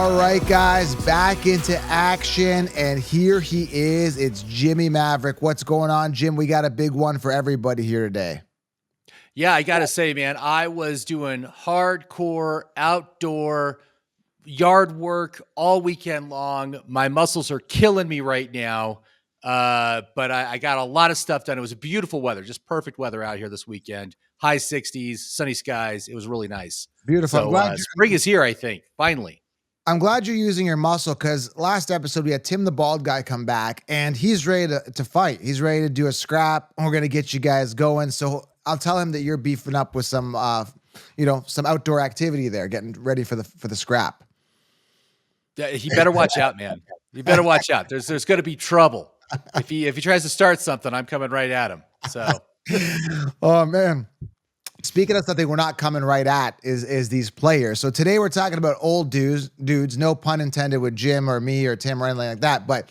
All right, guys, back into action, and here he is. It's Jimmy Maverick. What's going on, Jim? We got a big one for everybody here today. Yeah, I got to say, man, I was doing hardcore outdoor yard work all weekend long. My muscles are killing me right now. But I got a lot of stuff done. It was beautiful weather, just perfect weather out here this weekend. High 60s, sunny skies. It was really nice. Beautiful. So spring is here, I think, finally. I'm glad you're using your muscle because last episode we had Tim the Bald Guy come back, and he's ready to fight. He's ready to do a scrap. We're going to get you guys going. So I'll tell him that you're beefing up with some outdoor activity there, getting ready for the scrap. He better watch out, man. You better watch out. There's going to be trouble. If he tries to start something, I'm coming right at him. So, oh man. Speaking of something we're not coming right at is these players. So today we're talking about old dudes, no pun intended with Jim or me or Tim or anything like that, but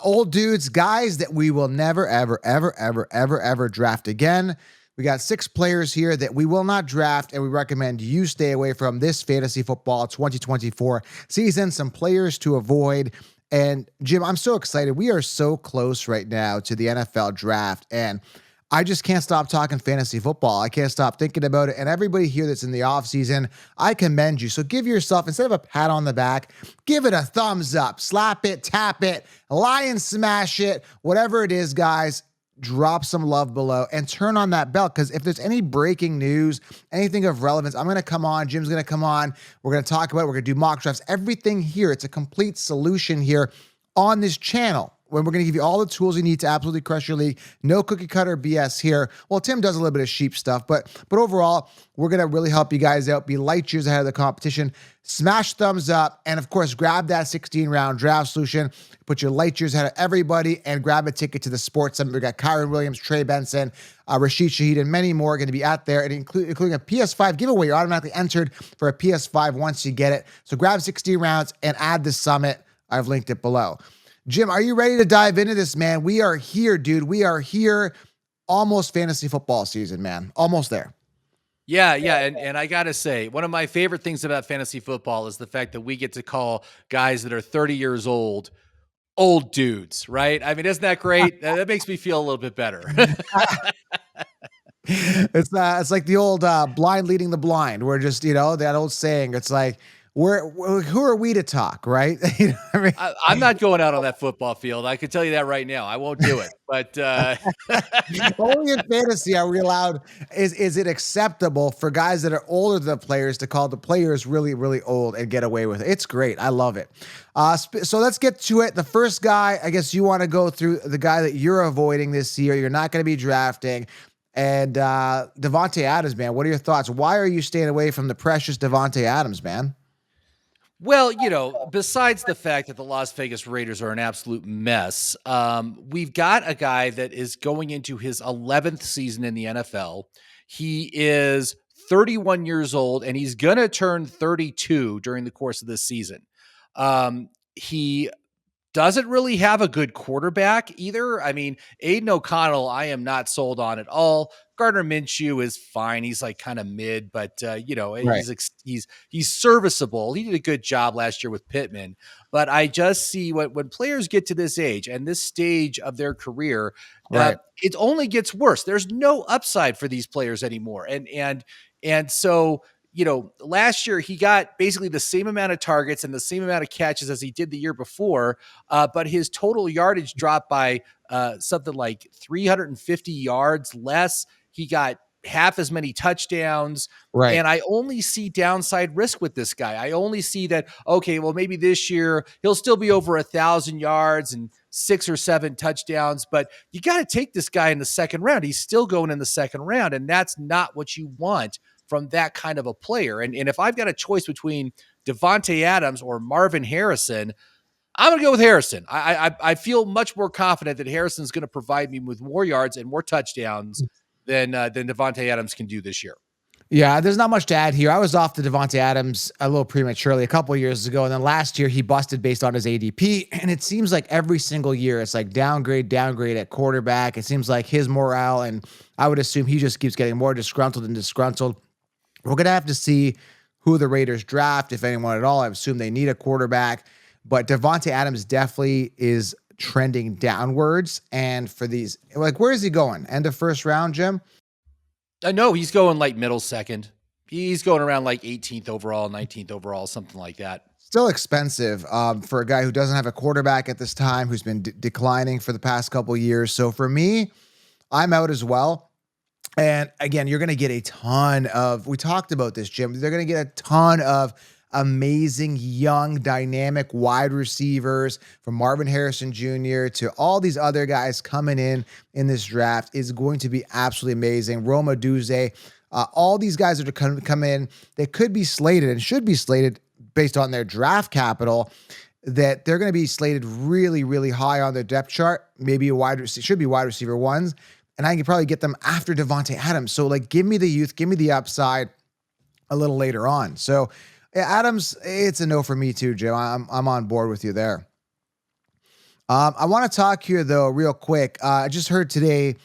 old dudes, guys that we will never, ever, ever, ever, ever, ever draft again. We got 6 players here that we will not draft, and we recommend you stay away from this fantasy football 2024 season. Some players to avoid. And Jim, I'm so excited. We are so close right now to the NFL draft, and I just can't stop talking fantasy football. I can't stop thinking about it. And everybody here that's in the offseason, I commend you. So give yourself, instead of a pat on the back, give it a thumbs up, slap it, tap it, lion smash it, whatever it is, guys. Drop some love below and turn on that bell, because if there's any breaking news, anything of relevance, I'm going to come on. Jim's going to come on. We're going to talk about it. We're going to do mock drafts, everything here. It's a complete solution here on this channel, when we're going to give you all the tools you need to absolutely crush your league. No cookie cutter BS here. Well, Tim does a little bit of sheep stuff, but overall, we're going to really help you guys out, be light years ahead of the competition. Smash thumbs up, and of course, grab that 16-round draft solution. Put your light years ahead of everybody, and grab a ticket to the Sports Summit. We got Kyron Williams, Trey Benson, Rashid Shaheed, and many more going to be out there, and including a PS5 giveaway. You're automatically entered for a PS5 once you get it. So grab 16 rounds and add the summit. I've linked it below. Jim, are you ready to dive into this, man? We are here, dude. We are here. Almost fantasy football season, man. Almost there. Yeah. And I got to say, one of my favorite things about fantasy football is the fact that we get to call guys that are 30 years old dudes, right? I mean, isn't that great? That makes me feel a little bit better. It's like the old blind leading the blind. We're just, that old saying. It's like, who are we to talk, right? You know what I mean? I'm not going out on that football field. I can tell you that right now. I won't do it. But only in fantasy are we allowed. Is it acceptable for guys that are older than the players to call the players really, really old and get away with it? It's great. I love it. So let's get to it. The first guy, I guess you want to go through the guy that you're avoiding this year. You're not going to be drafting. And Davante Adams, man, what are your thoughts? Why are you staying away from the precious Davante Adams, man? Well, besides the fact that the Las Vegas Raiders are an absolute mess, we've got a guy that is going into his 11th season in the NFL. He is 31 years old, and he's going to turn 32 during the course of this season. He doesn't really have a good quarterback either. I mean, Aiden O'Connell, I am not sold on at all. Gardner Minshew is fine. He's like kind of mid, but Right. he's serviceable. He did a good job last year with Pittman, but I just see when players get to this age and this stage of their career, Right. it only gets worse. There's no upside for these players anymore, and so. Last year he got basically the same amount of targets and the same amount of catches as he did the year before, but his total yardage dropped by something like 350 yards less. He got half as many touchdowns. Right. And I only see downside risk with this guy. I only see that, okay, well, maybe this year he'll still be over 1,000 yards and 6 or 7 touchdowns, but you got to take this guy in the second round. He's still going in the second round, and that's not what you want from that kind of a player. And if I've got a choice between Davante Adams or Marvin Harrison, I'm going to go with Harrison. I feel much more confident that Harrison's going to provide me with more yards and more touchdowns than Davante Adams can do this year. Yeah, there's not much to add here. I was off the Davante Adams a little prematurely a couple of years ago, and then last year he busted based on his ADP, and it seems like every single year it's like downgrade at quarterback. It seems like his morale, and I would assume he just keeps getting more disgruntled and disgruntled. We're going to have to see who the Raiders draft, if anyone at all. I assume they need a quarterback, but Devontae Adams definitely is trending downwards. And for these, like, where is he going? End of first round, Jim? No, he's going like middle second. He's going around like 18th overall, 19th overall, something like that. Still expensive for a guy who doesn't have a quarterback at this time, who's been declining for the past couple of years. So for me, I'm out as well. And again, you're going to get a ton of, we talked about this, Jim. They're going to get a ton of amazing, young, dynamic wide receivers, from Marvin Harrison Jr. to all these other guys coming in this draft. Is going to be absolutely amazing. Roma Duze, all these guys that are come in, they could be slated and should be slated based on their draft capital, that they're going to be slated really, really high on their depth chart. Maybe should be wide receiver ones. And I can probably get them after Devontae Adams. So, like, give me the youth, give me the upside a little later on. So Adams, it's a no for me too, Jim. I'm on board with you there. I want to talk here though, real quick. I just heard today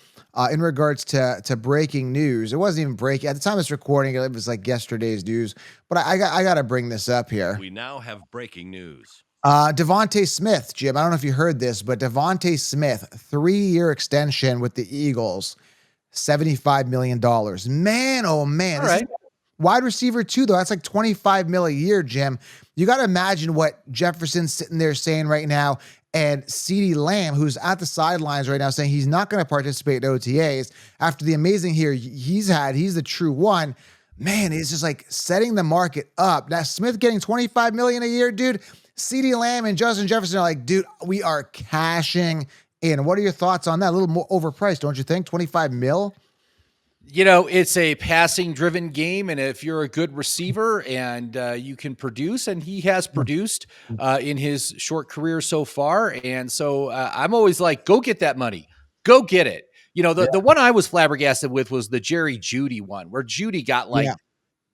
in regards to breaking news. It wasn't even breaking at the time of this recording. It was like yesterday's news, but I got to bring this up here. We now have breaking news. Devontae Smith, Jim. I don't know if you heard this, but Devontae Smith, 3-year extension with the Eagles, $75 million. Man, oh man. All right. Wide receiver too, though. That's like $25 million a year, Jim. You got to imagine what Jefferson's sitting there saying right now. And CeeDee Lamb, who's at the sidelines right now, saying he's not going to participate in OTAs after the amazing year he's had. He's the true one. Man, it's just like setting the market up. Now, Smith getting $25 million a year, dude. CeeDee Lamb and Justin Jefferson are like, dude, we are cashing in. What are your thoughts on that? A little more overpriced, don't you think? 25 mil? You know, it's a passing driven game. And if you're a good receiver and you can produce, and he has produced in his short career so far. And so I'm always like, go get that money. Go get it. You know, the one I was flabbergasted with was the Jerry Jeudy one, where Jeudy got like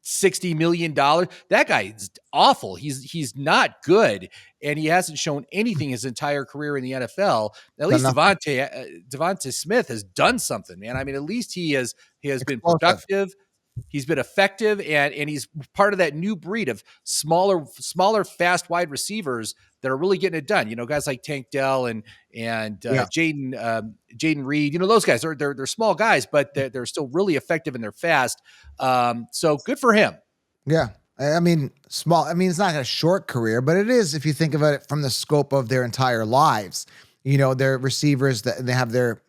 $60 million. That guy is awful. He's not good, and he hasn't shown anything his entire career in the NFL. At least Devontae Smith has done something, man. I mean, at least he has been productive. He's been effective, and he's part of that new breed of smaller, fast wide receivers that are really getting it done. You know, guys like Tank Dell and Jaden Reed. You know, those guys they're small guys, but they're still really effective and they're fast. So good for him. Yeah. I mean, small. I mean, it's not a short career, but it is if you think of it from the scope of their entire lives. You know, they're receivers that they have their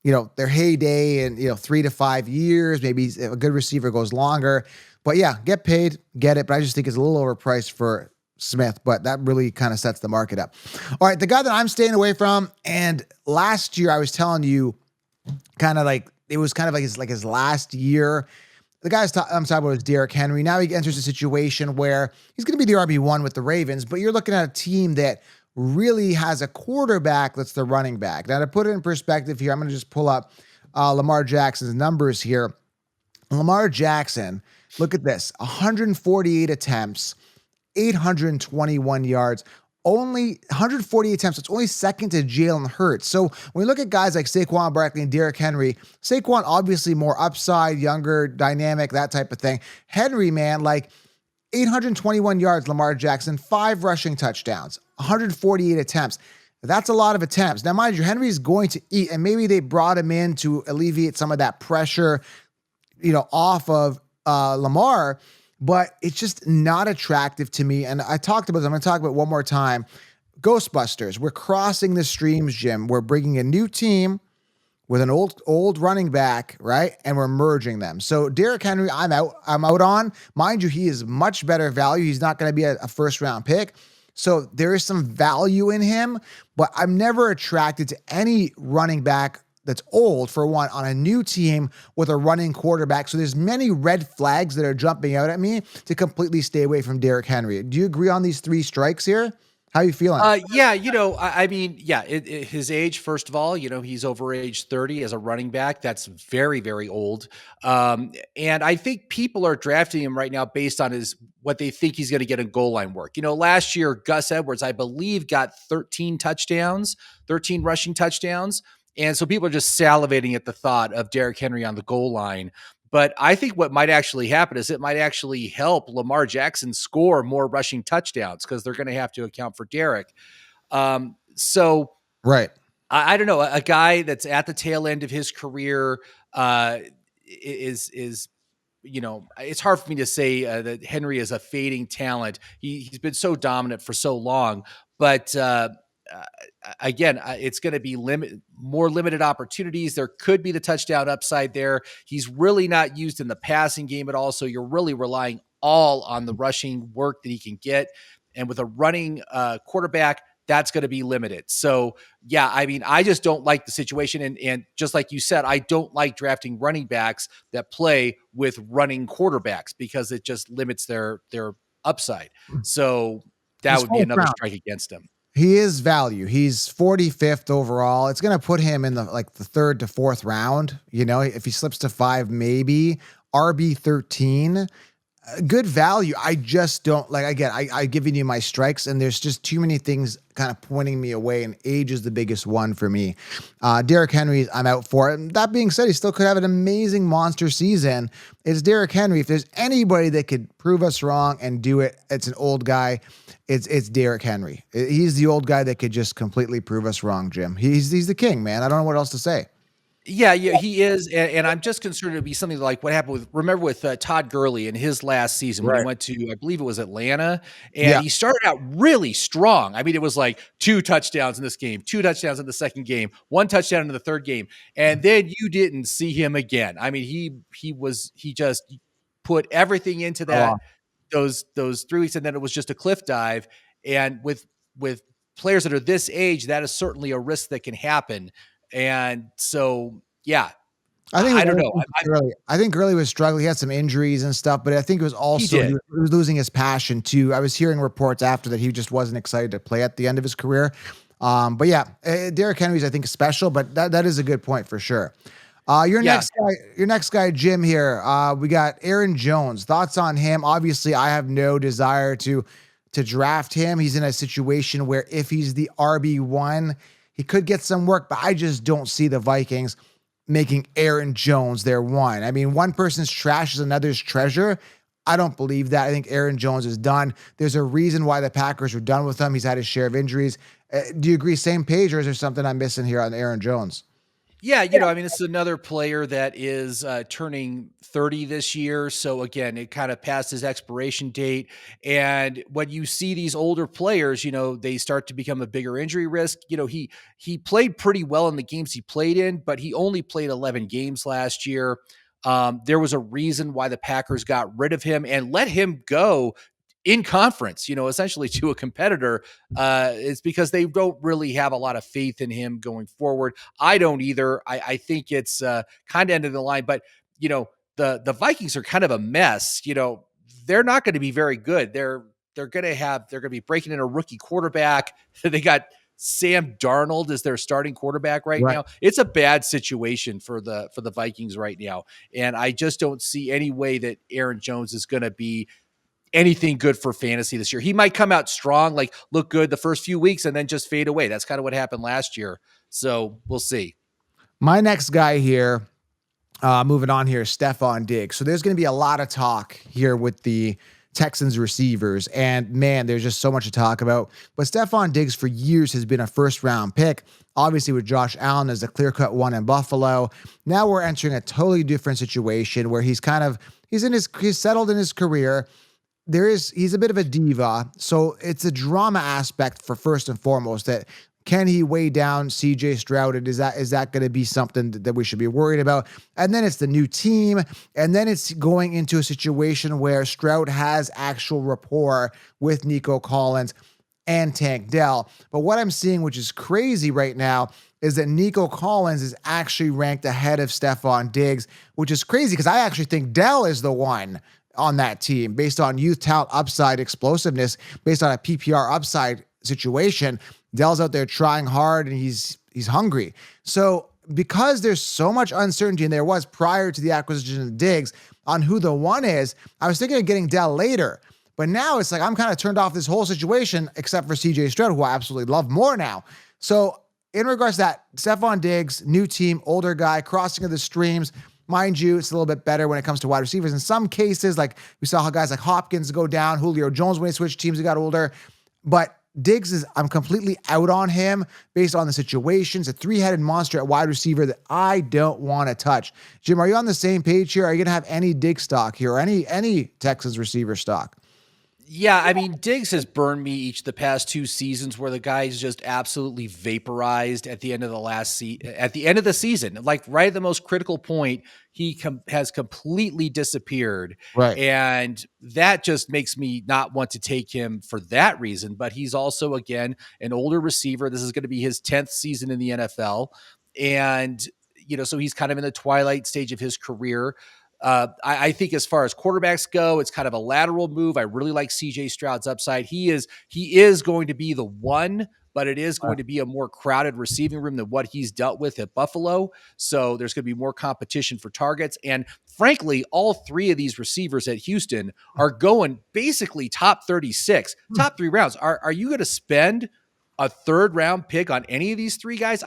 heyday in 3 to 5 years. Maybe a good receiver goes longer. But yeah, get paid, get it. But I just think it's a little overpriced for Smith, but that really kind of sets the market up. All right, the guy that I'm staying away from, and last year I was telling you, it was kind of like his last year. The guy I'm talking about is Derrick Henry. Now he enters a situation where he's going to be the RB1 with the Ravens, but you're looking at a team that really has a quarterback that's the running back. Now, to put it in perspective here, I'm going to just pull up Lamar Jackson's numbers here. Lamar Jackson, look at this, 148 attempts, 821 yards, only 148 attempts. It's only second to Jalen Hurts. So when we look at guys like Saquon Barkley and Derrick Henry, Saquon obviously more upside, younger, dynamic, that type of thing. Henry, man, like 821 yards, Lamar Jackson, 5 rushing touchdowns, 148 attempts. That's a lot of attempts. Now, mind you, Henry's going to eat, and maybe they brought him in to alleviate some of that pressure, off of Lamar, but it's just not attractive to me. And I'm going to talk about it one more time. Ghostbusters. We're crossing the streams, Jim. We're bringing a new team with an old running back, right? And we're merging them. So Derrick Henry, I'm out on. Mind you, he is much better value. He's not going to be a first round pick. So there is some value in him, but I'm never attracted to any running back that's old, for one, on a new team with a running quarterback. So there's many red flags that are jumping out at me to completely stay away from Derrick Henry. Do you agree on these 3 strikes here? How are you feeling? His age, first of all, he's over age 30 as a running back. That's very, very old. And I think people are drafting him right now based on what they think he's going to get in goal line work. Last year, Gus Edwards, I believe, got 13 rushing touchdowns. And so people are just salivating at the thought of Derrick Henry on the goal line. But I think what might actually happen is it might actually help Lamar Jackson score more rushing touchdowns because they're going to have to account for Derek. So Right. I don't know, a guy that's at the tail end of his career is it's hard for me to say that Henry is a fading talent. He's been so dominant for so long, but uh, again, it's going to be more limited opportunities. There could be the touchdown upside there. He's really not used in the passing game at all, so you're really relying all on the rushing work that he can get. And with a running quarterback, that's going to be limited. So, yeah, I mean, I just don't like the situation. And just like you said, I don't like drafting running backs that play with running quarterbacks because it just limits their upside. So that He's would be fourth another round. strike against him. He is value. He's 45th overall. It's going to put him in the 3rd to 4th round. You know, if he slips to 5, maybe RB 13. Good value. I just don't like, again, I've given you my strikes and there's just too many things kind of pointing me away, and age is the biggest one for me. Derrick Henry, I'm out for it. That being said, he still could have an amazing monster season. It's Derrick Henry. If there's anybody that could prove us wrong and do it, it's an old guy. It's Derrick Henry. He's the old guy that could just completely prove us wrong, Jim. He's the king, man. I don't know what else to say. Yeah, he is, and I'm just concerned it'll be something like what happened with Todd Gurley in his last season when he Right. went to, I believe it was Atlanta, and Yeah. he started out really strong. I mean, it was like 2 touchdowns in this game, 2 touchdowns in the second game, 1 touchdown in the third game, and then you didn't see him again. I mean, he just put everything into that those 3 weeks, and then it was just a cliff dive. And with players that are this age, that is certainly a risk that can happen. And so, yeah, I think I don't know. I think Gurley was struggling. He had some injuries and stuff, but I think it was also did. he was losing his passion too. I was hearing reports after that he just wasn't excited to play at the end of his career. But yeah, Derrick Henry's I think special, but that is a good point for sure. Your Yeah. next guy, Jim here. We got Aaron Jones. Thoughts on him? Obviously, I have no desire to draft him. He's in a situation where if he's the RB1, he could get some work, but I just don't see the Vikings making Aaron Jones their one. I mean, one person's trash is another's treasure. I don't believe that. I think Aaron Jones is done. There's a reason why the Packers are done with him. He's had his share of injuries. Do you agree, same page, or is there something I'm missing here on Aaron Jones? Yeah, I mean, this is another player that is turning 30 this year. So again, it kind of passed his expiration date. And when you see these older players, they start to become a bigger injury risk. He played pretty well in the games he played in, but he only played 11 games last year. There was a reason why the Packers got rid of him and let him go in conference, essentially to a competitor. It's because they don't really have a lot of faith in him going forward. I don't either. I think it's kind of end of the line, but the Vikings are kind of a mess. They're not going to be very good. They're going to be breaking in a rookie quarterback. They got Sam Darnold as their starting quarterback right now. It's a bad situation for the Vikings right now. And I just don't see any way that Aaron Jones is going to be anything good for fantasy this year. He might come out strong, like look good the first few weeks and then just fade away. That's kind of what happened last year. So we'll see. My next guy here, moving on here, Stephon Diggs. So there's going to be a lot of talk here with the Texans receivers, and man, there's just so much to talk about. But Stephon Diggs for years has been a first-round pick. Obviously, with Josh Allen as a clear-cut one in Buffalo. Now we're entering a totally different situation where he's settled in his career. He's a bit of a diva, so it's a drama aspect for first and foremost. That can he weigh down CJ Stroud? And is that going to be something that we should be worried about? And then it's the new team, and then it's going into a situation where Stroud has actual rapport with Nico Collins and Tank Dell. But what I'm seeing, which is crazy right now, is that Nico Collins is actually ranked ahead of Stephon Diggs, which is crazy because I actually think Dell is the one on that team based on youth talent, upside, explosiveness, based on a PPR upside situation. Dell's out there trying hard and he's hungry. So because there's so much uncertainty, and there was prior to the acquisition of Diggs on who the one is, I was thinking of getting Dell later. But now it's like I'm kind of turned off this whole situation, except for CJ Stroud, who I absolutely love more now. So in regards to that, Stephon Diggs, new team, older guy, crossing of the streams, Mind you, it's a little bit better when it comes to wide receivers. In some cases, like we saw how guys like Hopkins go down, Julio Jones when he switched teams, he got older. But Diggs I'm completely out on him based on the situations. A three-headed monster at wide receiver that I don't want to touch. Jim, are you on the same page here? Are you going to have any Diggs stock here or any Texans receiver stock? Yeah, I mean, Diggs has burned me each of the past 2 seasons where the guy's just absolutely vaporized at the end of at the end of the season, like right at the most critical point, he has completely disappeared. Right. And that just makes me not want to take him for that reason. But he's also, again, an older receiver. This is going to be his 10th season in the NFL. And, so he's kind of in the twilight stage of his career. I think as far as quarterbacks go, it's kind of a lateral move. I really like CJ Stroud's upside. He is going to be the one, but it is going to be a more crowded receiving room than what he's dealt with at Buffalo. So there's going to be more competition for targets. And frankly, all 3 of these receivers at Houston are going basically top 36, top 3 rounds. Are you going to spend a 3rd round pick on any of these 3 guys?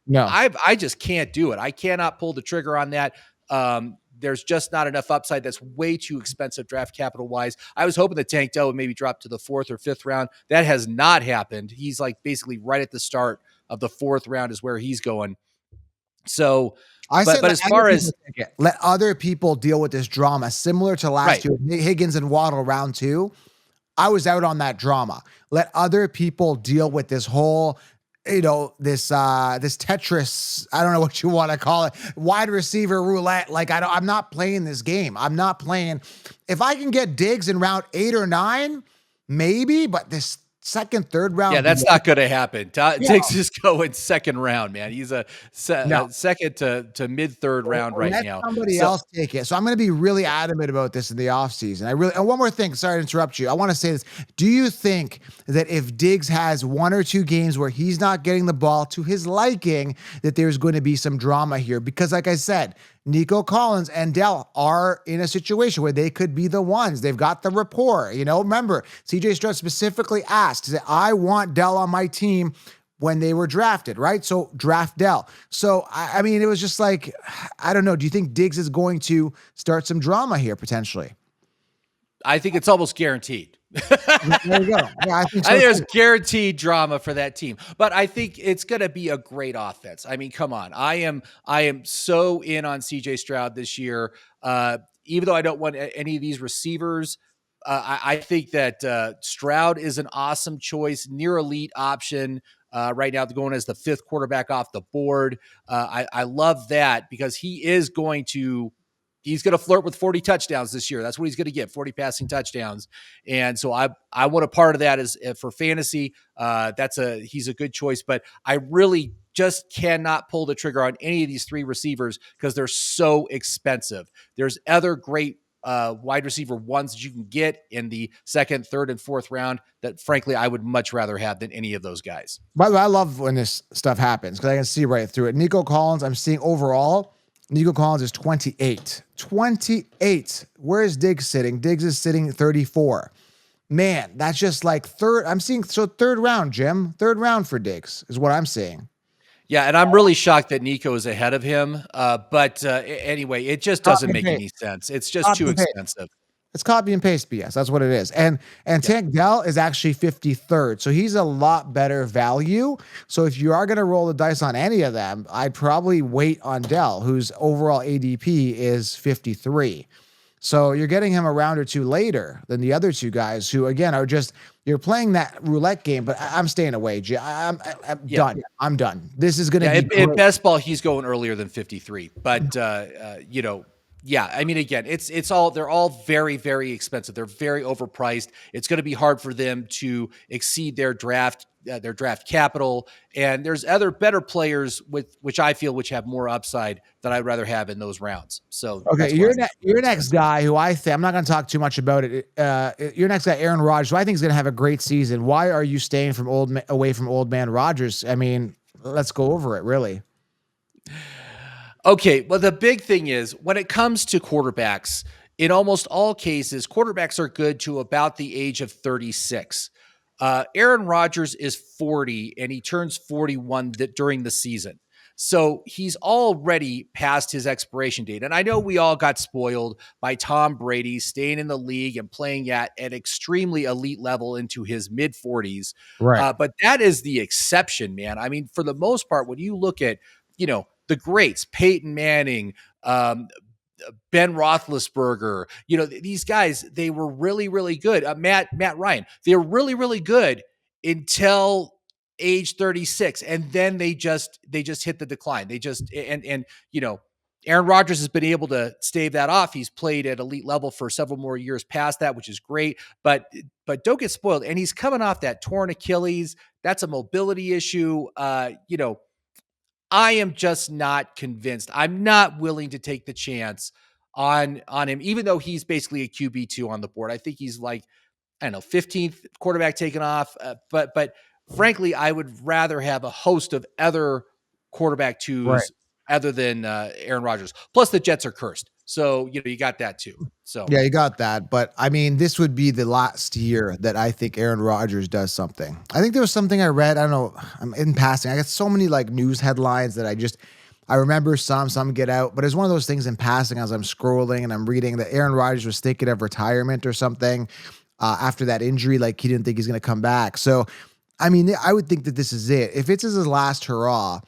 No. I just can't do it. I cannot pull the trigger on that. There's just not enough upside. That's way too expensive draft capital wise. I was hoping that Tank Dell would maybe drop to the 4th or 5th round. That has not happened. He's like basically right at the start of the 4th round is where he's going. So, but as far as let other people deal with this drama, similar to last year, Higgins and Waddle round 2, I was out on that drama. Let other people deal with this whole this Tetris, I don't know what you want to call it, wide receiver roulette. Like I'm not playing this game. I'm not playing. If I can get Diggs in round 8 or 9, maybe, but this 2nd, 3rd round. Yeah, that's not going to happen. Diggs is going 2nd round, man. He's a second to mid 3rd round right now. Somebody else take it. So I'm going to be really adamant about this in the offseason. And one more thing, sorry to interrupt you. I want to say this. Do you think that if Diggs has 1 or 2 games where he's not getting the ball to his liking, that there's going to be some drama here? Because like I said, Nico Collins and Dell are in a situation where they could be the ones. They've got the rapport. Remember, CJ Stroud specifically asked that I want Dell on my team when they were drafted, right? So draft Dell. So, I mean, it was just like, I don't know. Do you think Diggs is going to start some drama here potentially? I think it's almost guaranteed. There you go. Yeah, I think so. There's guaranteed drama for that team, but I think it's going to be a great offense. I mean, come on. I am so in on CJ Stroud this year. Even though I don't want any of these receivers, I think that Stroud is an awesome choice, near elite option. Right now, going as the 5th quarterback off the board. I love that because he's going to flirt with 40 touchdowns this year. That's what he's going to get, 40 passing touchdowns. And so I want a part of that is for fantasy. He's a good choice, but I really just cannot pull the trigger on any of these 3 receivers because they're so expensive. There's other great wide receiver ones that you can get in the 2nd, 3rd, and 4th round that frankly I would much rather have than any of those guys. By the way, I love when this stuff happens because I can see right through it. Nico Collins, I'm seeing overall, Nico Collins is 28. 28. Where is Diggs sitting? Diggs is sitting 34. Man, that's just like 3rd. I'm seeing, so 3rd round, Jim. 3rd round for Diggs is what I'm seeing. Yeah, and I'm really shocked that Nico is ahead of him. But anyway, it just doesn't make any sense. It's just too expensive. It's copy and paste BS. That's what it is. And Tank Dell is actually 53rd. So he's a lot better value. So if you are going to roll the dice on any of them, I'd probably wait on Dell, whose overall ADP is 53. So you're getting him a round or 2 later than the other 2 guys who, again, are just, you're playing that roulette game, but I'm staying away. I'm done. I'm done. This is going to be in best ball, he's going earlier than 53. But, yeah, I mean, again, they're all very, very expensive. They're very overpriced. It's going to be hard for them to exceed their draft capital. And there's other better players which I feel have more upside that I'd rather have in those rounds. So okay, your next guy who I think I'm not going to talk too much about it. Your next guy, Aaron Rodgers, who I think is going to have a great season. Why are you staying away from old man Rodgers? I mean, let's go over it really. Okay, well, the big thing is when it comes to quarterbacks, in almost all cases, quarterbacks are good to about the age of 36. Aaron Rodgers is 40, and he turns 41 during the season. So he's already past his expiration date. And I know we all got spoiled by Tom Brady staying in the league and playing at an extremely elite level into his mid 40s. Right. But that is the exception, man. I mean, for the most part, when you look at, the greats, Peyton Manning, Ben Roethlisberger, these guys, they were really, really good. Matt Ryan, they're really, really good until age 36, and then they just hit the decline. They just and Aaron Rodgers has been able to stave that off. He's played at elite level for several more years past that, which is great. But don't get spoiled. And he's coming off that torn Achilles. That's a mobility issue. I am just not convinced. I'm not willing to take the chance on him, even though he's basically a QB2 on the board. I think he's like, I don't know, 15th quarterback taken off. But frankly, I would rather have a host of other quarterback twos other than Aaron Rodgers. Plus, the Jets are cursed. So, you got that too. So, Yeah, you got that. But I mean, this would be the last year that I think Aaron Rodgers does something. I think there was something I read. I don't know. I'm in passing. I got so many like news headlines that I remember some get out, but it's one of those things in passing as I'm scrolling and I'm reading that Aaron Rodgers was thinking of retirement or something after that injury. Like he didn't think he's going to come back. So, I mean, I would think that this is it. If it's his last hurrah,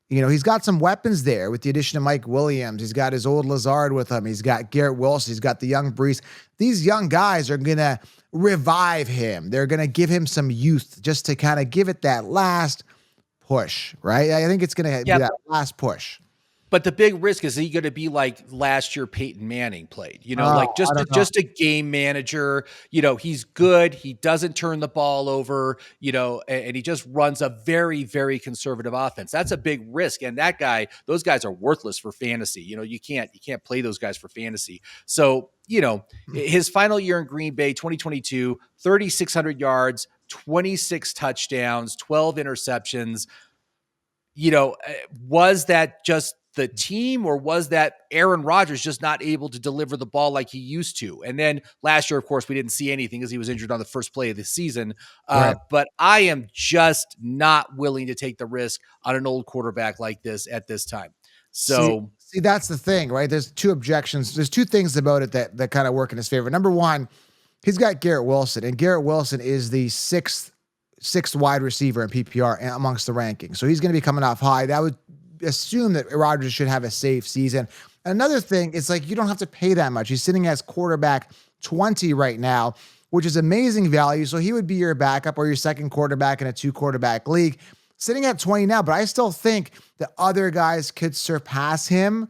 he's got some weapons there with the addition of Mike Williams. He's got his old Lazard with him. He's got Garrett Wilson. He's got the young Brees. These young guys are going to revive him. They're going to give him some youth just to kind of give it that last push, right? I think it's going to be that last push. But the big risk is he going to be like last year Peyton Manning played, like just a game manager. He's good. He doesn't turn the ball over, and he just runs a very, very conservative offense. That's a big risk. And those guys are worthless for fantasy. You can't play those guys for fantasy. So, his final year in Green Bay, 2022, 3,600 yards, 26 touchdowns, 12 interceptions. Was that just the team, or was that Aaron Rodgers just not able to deliver the ball like he used to? And then last year, of course, we didn't see anything because he was injured on the first play of the season. But I am just not willing to take the risk on an old quarterback like this at this time. So see, that's the thing, right? There's two objections. There's two things about it that kind of work in his favor. Number one, he's got Garrett Wilson, and Garrett Wilson is the sixth wide receiver in PPR amongst the rankings. So he's going to be coming off high. That would assume that Rodgers should have a safe season. Another thing, it's like you don't have to pay that much. He's sitting as quarterback 20 right now, which is amazing value. So he would be your backup or your second quarterback in a 2-quarterback league. Sitting at 20 now, but I still think that other guys could surpass him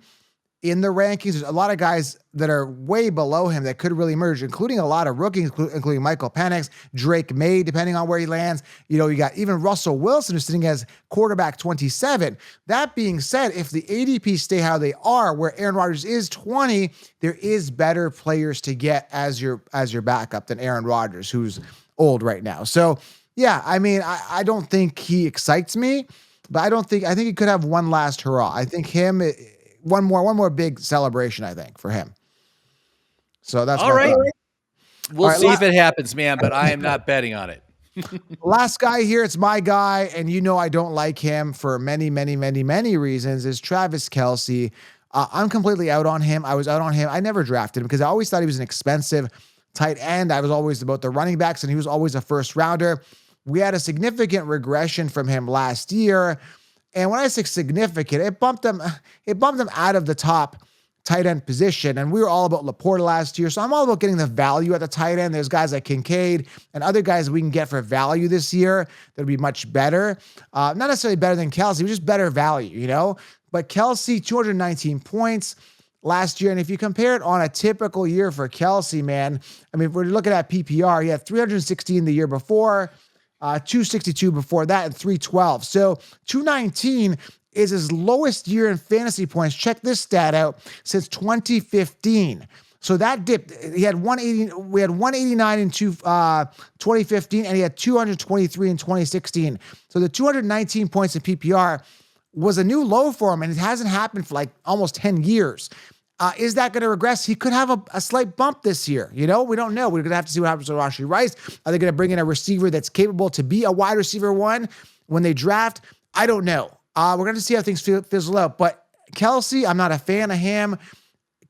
in the rankings. There's a lot of guys that are way below him that could really emerge, including a lot of rookies, including Michael Penix, Drake May, depending on where he lands. You got even Russell Wilson, who's sitting as quarterback 27. That being said, if the ADP stay how they are, where Aaron Rodgers is 20, there is better players to get as your backup than Aaron Rodgers, who's old right now. So, yeah, I mean, I don't think he excites me, but I think he could have one last hurrah. I think him... One more big celebration, I think, for him. So that's all right. We'll see if it happens, man, but I am not betting on it. Last guy here, it's my guy, and I don't like him for many, many, many, many reasons, is Travis Kelce. I'm completely out on him. I was out on him. I never drafted him because I always thought he was an expensive tight end. I was always about the running backs, and he was always a first rounder. We had a significant regression from him last year. And when I say significant, it bumped him out of the top tight end position. And we were all about Laporta last year. So I'm all about getting the value at the tight end. There's guys like Kincaid and other guys we can get for value this year that would be much better. Not necessarily better than Kelce, but just better value, But Kelce, 219 points last year. And if you compare it on a typical year for Kelce, man, I mean, if we're looking at PPR, he had 316 the year before, 262 before that, and 312. So 219 is his lowest year in fantasy points. Check this stat out, since 2015. So that dipped. He had 180. We had 189 in 2015, and he had 223 in 2016. So the 219 points in PPR was a new low for him, and it hasn't happened for like almost 10 years. Is that going to regress? He could have a slight bump this year. We don't know. We're going to have to see what happens with Rashee Rice. Are they going to bring in a receiver that's capable to be a wide receiver one when they draft? I don't know. We're going to see how things fizzle out. But Kelsey, I'm not a fan of him.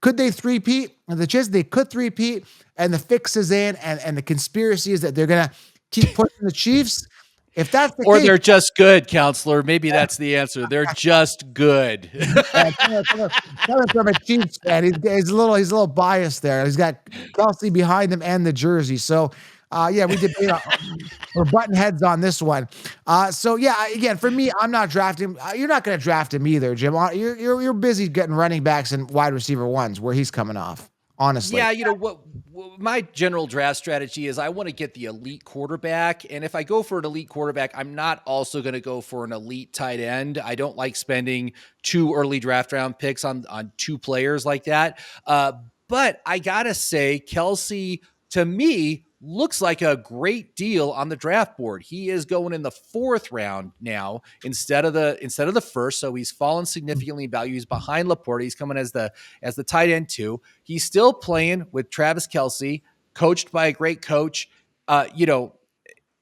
Could they three-peat? The chance they could three-peat, and the fix is in, and the conspiracy is that they're going to keep pushing the Chiefs. If that's the Or case, they're just good, counselor. Maybe that's the answer. They're just good. coming from a Chiefs fan, he's a little biased there. He's got Kelsey behind him and the jersey. So, yeah, we're button heads on this one. So yeah, again, for me, I'm not drafting. You're not going to draft him either, Jim. You're busy getting running backs and wide receiver ones where he's coming off. Honestly, Yeah, you know what my general draft strategy is, I want to get the elite quarterback. And if I go for an elite quarterback, I'm not also going to go for an elite tight end. I don't like spending 2 early draft round picks on 2 players like that. But I got to say, Kelsey, to me, looks like a great deal on the draft board. He is going in the 4th round now instead of the first. So he's fallen significantly in value. He's behind Laporta. He's coming as the tight end 2. He's still playing with Travis Kelce, coached by a great coach. And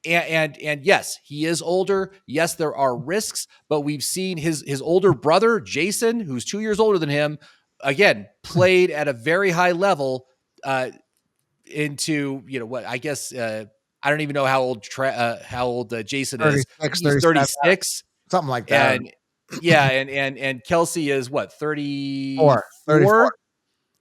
yes, he is older. Yes, there are risks, but we've seen his older brother, Jason, who's 2 years older than him, again, played at a very high level, into, what I guess, I don't even know how old Jason is. 36, He's 36, something like that. and yeah, and Kelsey is what, 34? 34.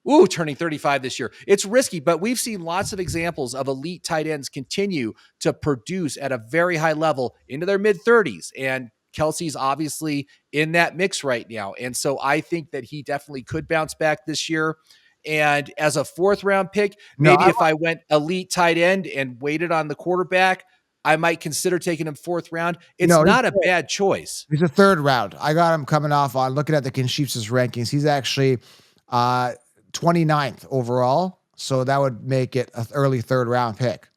Ooh, turning 35 this year. It's risky, but we've seen lots of examples of elite tight ends continue to produce at a very high level into their mid-30s, and Kelsey's obviously in that mix right now. And so I think that he definitely could bounce back this year. And as a 4th round pick, maybe if I went elite tight end and waited on the quarterback, I might consider taking him 4th round. It's not a bad choice. He's a 3rd round. I got him coming off on looking at the Chiefs' rankings. He's actually 29th overall. So that would make it an early 3rd round pick.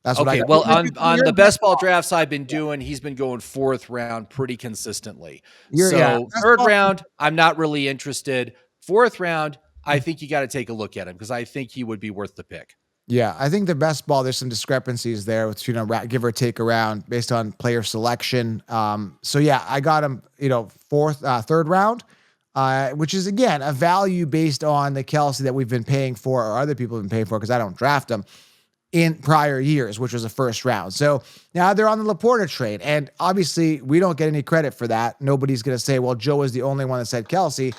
That's what I got. Well, on the best ball drafts I've been doing, he's been going 4th round pretty consistently. So 3rd round, I'm not really interested. 4th round, I think you got to take a look at him because I think he would be worth the pick. Yeah, I think the best ball, there's some discrepancies there with, give or take around based on player selection. So yeah, I got him, 3rd round, which is again, a value based on the Kelsey that we've been paying for, or other people have been paying for, because I don't draft them in prior years, which was a 1st round. So now they're on the Laporta trade. And obviously we don't get any credit for that. Nobody's going to say, well, Joe is the only one that said Kelsey.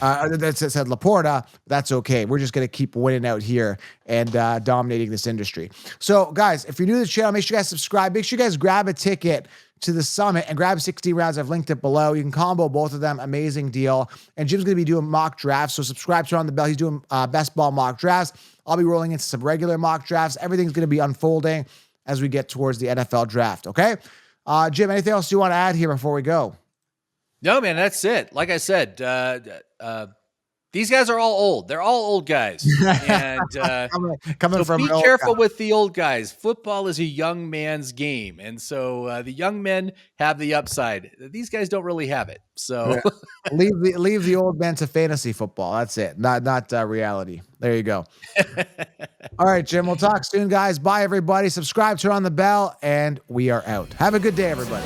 That said Laporta. That's okay. We're just going to keep winning out here and dominating this industry. So, guys, if you're new to the channel, make sure you guys subscribe. Make sure you guys grab a ticket to the summit and grab 16 rounds. I've linked it below. You can combo both of them. Amazing deal. And Jim's going to be doing mock drafts. So subscribe, turn on the bell. He's doing best ball mock drafts. I'll be rolling into some regular mock drafts. Everything's going to be unfolding as we get towards the NFL draft. Okay. Jim, anything else you want to add here before we go? No, man, that's it. Like I said, these guys are all old. They're all old guys. And coming so from be careful with the old guys. Football is a young man's game. And so the young men have the upside. These guys don't really have it. So leave the old men to fantasy football. That's it. Not reality. There you go. All right, Jim, we'll talk soon, guys. Bye, everybody. Subscribe, turn on the bell, and we are out. Have a good day, everybody.